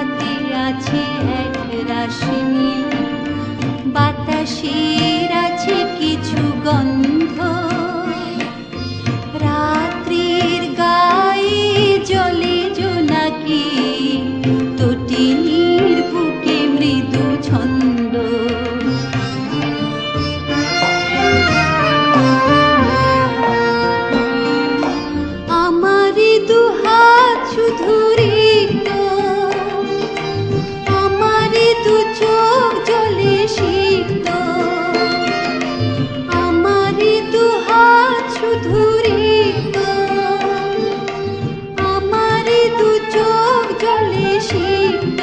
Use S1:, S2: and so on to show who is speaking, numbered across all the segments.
S1: হাতে আছে এক রাশি নীল, বাতাসের আছে কিছু গন্ধ, রাত্রির গায়ে জলে জোনাকি, তটিনীর বুকে মৃদু ছন্দ। আমারই দুহাত শুধু রিক্ত, আমারই দু চোখ জলে সিক্ত, আমারই দুহাত শুধু রিক্ত, আমারই দু চোখ জলে সিক্ত।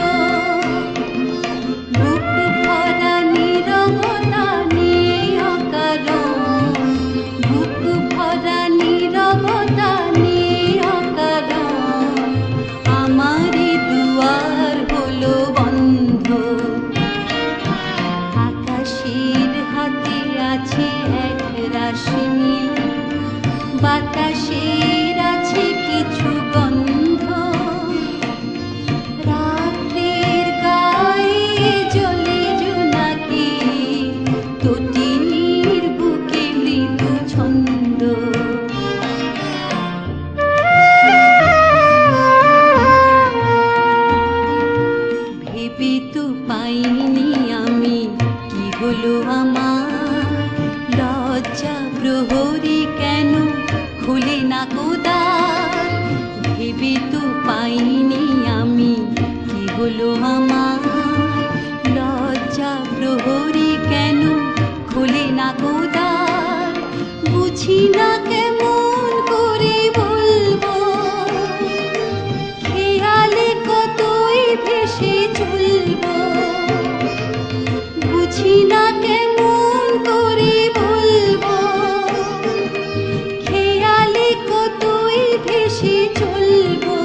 S1: বুক ভরা নীরবতা নিয়ে অকারণ, বুক ভরা নীরবতা নিয়ে অকারণ, আমারই দুয়ার হলো বন্ধ। আকাশের হাতে আছে এক রাশি নীল, বাতাসের আছে কিছু গন্ধ, রাত্রির গায়ে জলে জোনাকি, তটিনীর বুকে মৃদু ছন্দ। ভেবে তো পাইনি আমি কি হলো আমার, লজ্জা প্রহরী কেন খুলে না কোদার। ভেবে তো পাইনি আমি কি হলো আমার, লজ্জা প্রহরী কেন খুলে না কোদার। বুঝি না কেমন করে বলবো, খেয়ালে কতই ভেসে চলবো। বুঝি না কেমন করে বলবো, খেয়ালে কতই ভেসে চলবো।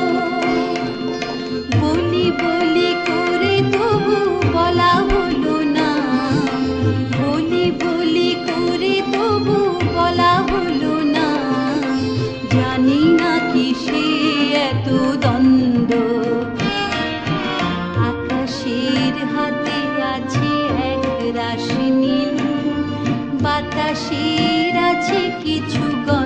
S1: বলি বলি করে তবু বলা হলো না, বলি বলি করে তবু বলা হলো না। জানি না কিসে এত দ্বন্দ্ব। আকাশের হাতে আছে এক রাশি নীল, বাতাসের আছে কিছু গন্ধ।